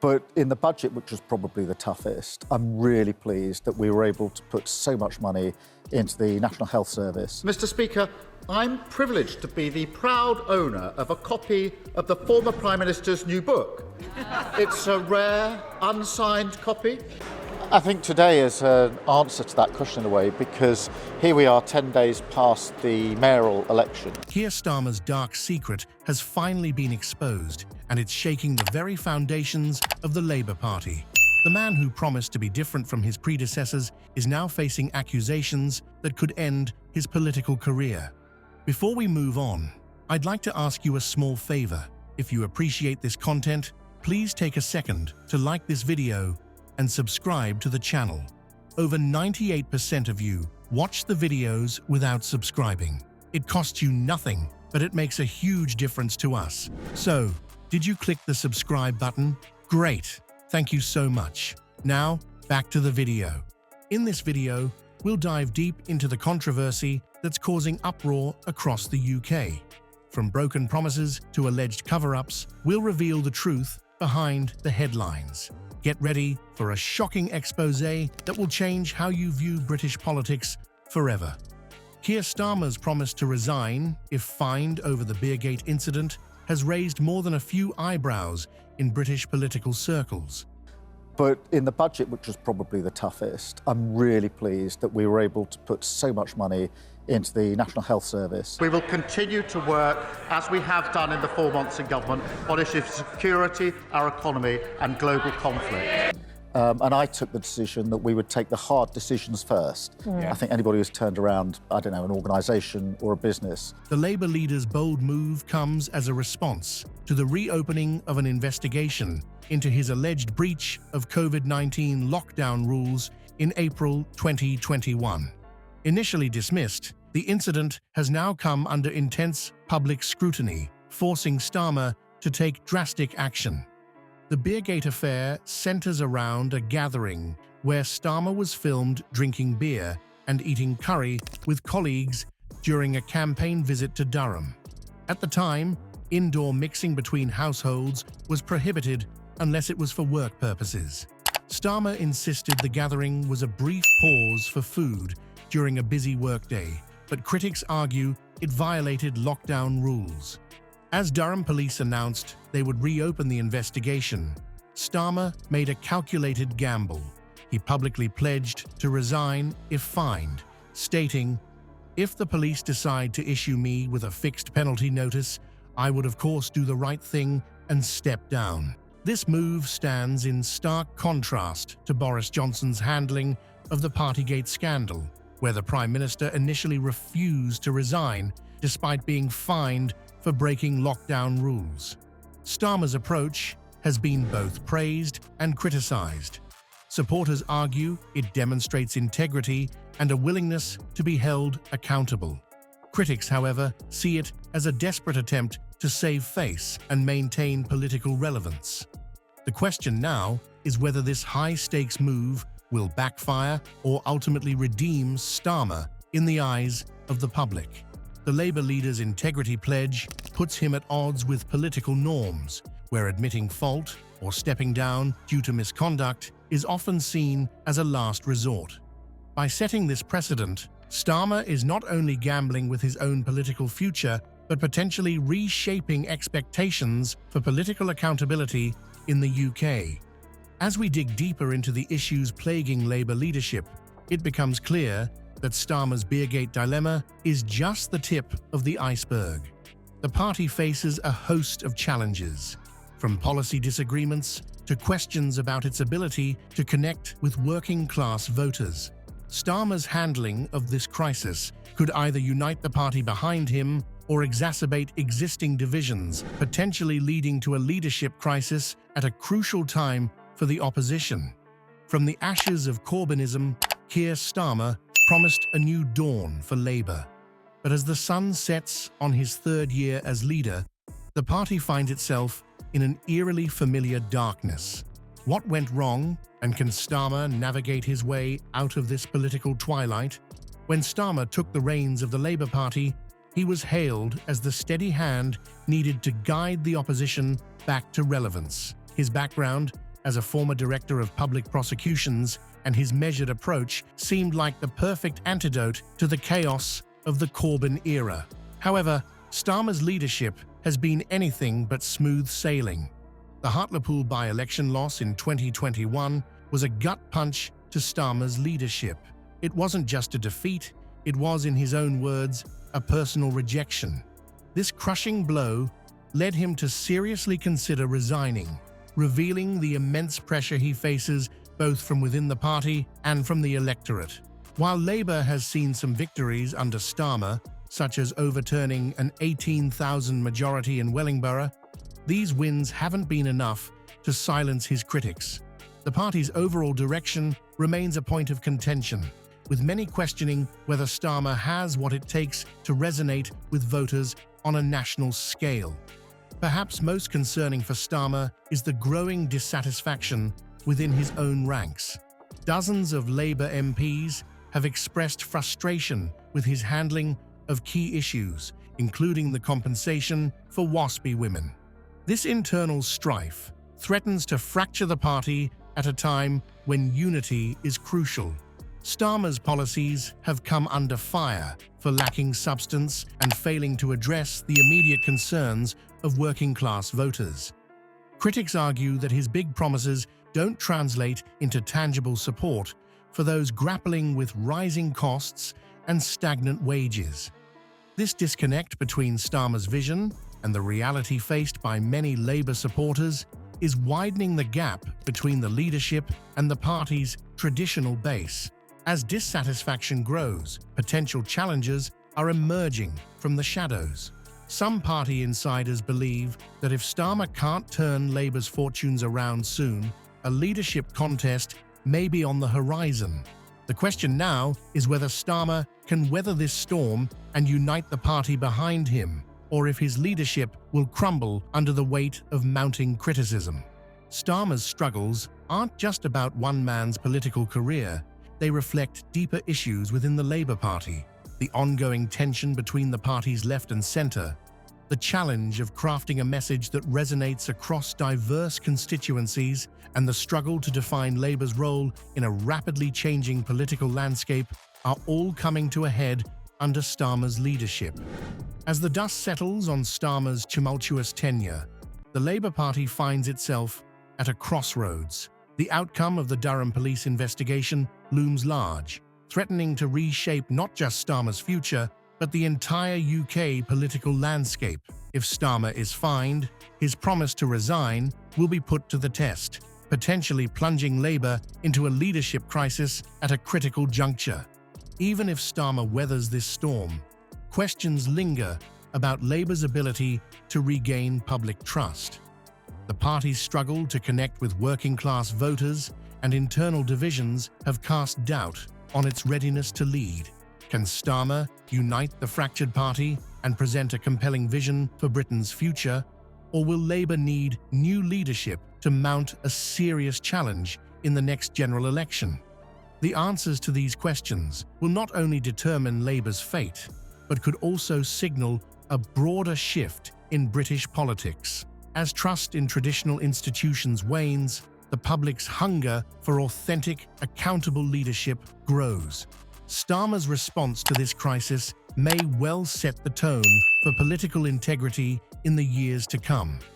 But in the budget, which was probably the toughest, I'm really pleased that we were able to put so much money into the National Health Service. Mr. Speaker, I'm privileged to be the proud owner of a copy of the former Prime Minister's new book. It's a rare, unsigned copy. I think today is an answer to that question in a way, because here we are 10 days past the mayoral election. Keir Starmer's dark secret has finally been exposed, and it's shaking the very foundations of the Labour Party. The man who promised to be different from his predecessors is now facing accusations that could end his political career. Before we move on, I'd like to ask you a small favour. If you appreciate this content, please take a second to like this video and subscribe to the channel. Over 98% of you watch the videos without subscribing. It costs you nothing, but it makes a huge difference to us. So, did you click the subscribe button? Great! Thank you so much. Now, back to the video. In this video, we'll dive deep into the controversy that's causing uproar across the UK. From broken promises to alleged cover-ups, we'll reveal the truth behind the headlines. Get ready for a shocking exposé that will change how you view British politics forever. Keir Starmer's promise to resign if fined over the Beergate incident has raised more than a few eyebrows in British political circles. But in the budget, which was probably the toughest, I'm really pleased that we were able to put so much money into the National Health Service. We will continue to work, as we have done in the 4 months in government, on issues of security, our economy and global conflict. And I took the decision that we would take the hard decisions first. I think anybody who's turned around, I don't know, an organisation or a business. The Labour leader's bold move comes as a response to the reopening of an investigation into his alleged breach of COVID-19 lockdown rules in April 2021. Initially dismissed, the incident has now come under intense public scrutiny, forcing Starmer to take drastic action. The Beergate affair centres around a gathering where Starmer was filmed drinking beer and eating curry with colleagues during a campaign visit to Durham. At the time, indoor mixing between households was prohibited unless it was for work purposes. Starmer insisted the gathering was a brief pause for food during a busy workday, but critics argue it violated lockdown rules. As Durham police announced they would reopen the investigation, Starmer made a calculated gamble. He publicly pledged to resign if fined, stating, "If the police decide to issue me with a fixed penalty notice, I would of course do the right thing and step down." This move stands in stark contrast to Boris Johnson's handling of the Partygate scandal, where the Prime Minister initially refused to resign despite being fined for breaking lockdown rules. Starmer's approach has been both praised and criticised. Supporters argue it demonstrates integrity and a willingness to be held accountable. Critics, however, see it as a desperate attempt to save face and maintain political relevance. The question now is whether this high-stakes move will backfire or ultimately redeem Starmer in the eyes of the public. The Labour leader's integrity pledge puts him at odds with political norms, where admitting fault or stepping down due to misconduct is often seen as a last resort. By setting this precedent, Starmer is not only gambling with his own political future, but potentially reshaping expectations for political accountability in the UK. As we dig deeper into the issues plaguing Labour leadership, it becomes clear that Starmer's Beergate dilemma is just the tip of the iceberg. The party faces a host of challenges, from policy disagreements to questions about its ability to connect with working-class voters. Starmer's handling of this crisis could either unite the party behind him or exacerbate existing divisions, potentially leading to a leadership crisis at a crucial time for the opposition. From the ashes of Corbynism, Keir Starmer promised a new dawn for Labour. But as the sun sets on his third year as leader, the party finds itself in an eerily familiar darkness. What went wrong, and can Starmer navigate his way out of this political twilight? When Starmer took the reins of the Labour Party, he was hailed as the steady hand needed to guide the opposition back to relevance. His background as a former director of public prosecutions, and his measured approach seemed like the perfect antidote to the chaos of the Corbyn era. However, Starmer's leadership has been anything but smooth sailing. The Hartlepool by-election loss in 2021 was a gut punch to Starmer's leadership. It wasn't just a defeat, it was, in his own words, a personal rejection. This crushing blow led him to seriously consider resigning, revealing the immense pressure he faces both from within the party and from the electorate. While Labour has seen some victories under Starmer, such as overturning an 18,000 majority in Wellingborough, these wins haven't been enough to silence his critics. The party's overall direction remains a point of contention, with many questioning whether Starmer has what it takes to resonate with voters on a national scale. Perhaps most concerning for Starmer is the growing dissatisfaction within his own ranks. Dozens of Labour MPs have expressed frustration with his handling of key issues, including the compensation for WASPy women. This internal strife threatens to fracture the party at a time when unity is crucial. Starmer's policies have come under fire for lacking substance and failing to address the immediate concerns of working-class voters. Critics argue that his big promises don't translate into tangible support for those grappling with rising costs and stagnant wages. This disconnect between Starmer's vision and the reality faced by many Labour supporters is widening the gap between the leadership and the party's traditional base. As dissatisfaction grows, potential challengers are emerging from the shadows. Some party insiders believe that if Starmer can't turn Labour's fortunes around soon, a leadership contest may be on the horizon. The question now is whether Starmer can weather this storm and unite the party behind him, or if his leadership will crumble under the weight of mounting criticism. Starmer's struggles aren't just about one man's political career. They reflect deeper issues within the Labour Party, the ongoing tension between the party's left and centre, the challenge of crafting a message that resonates across diverse constituencies, and the struggle to define Labour's role in a rapidly changing political landscape are all coming to a head under Starmer's leadership. As the dust settles on Starmer's tumultuous tenure, the Labour Party finds itself at a crossroads. The outcome of the Durham police investigation looms large, threatening to reshape not just Starmer's future, but the entire UK political landscape. If Starmer is fined, his promise to resign will be put to the test, potentially plunging Labour into a leadership crisis at a critical juncture. Even if Starmer weathers this storm, questions linger about Labour's ability to regain public trust. The party's struggle to connect with working-class voters and internal divisions have cast doubt on its readiness to lead. Can Starmer unite the fractured party and present a compelling vision for Britain's future, or will Labour need new leadership to mount a serious challenge in the next general election? The answers to these questions will not only determine Labour's fate, but could also signal a broader shift in British politics. As trust in traditional institutions wanes, the public's hunger for authentic, accountable leadership grows. Starmer's response to this crisis may well set the tone for political integrity in the years to come.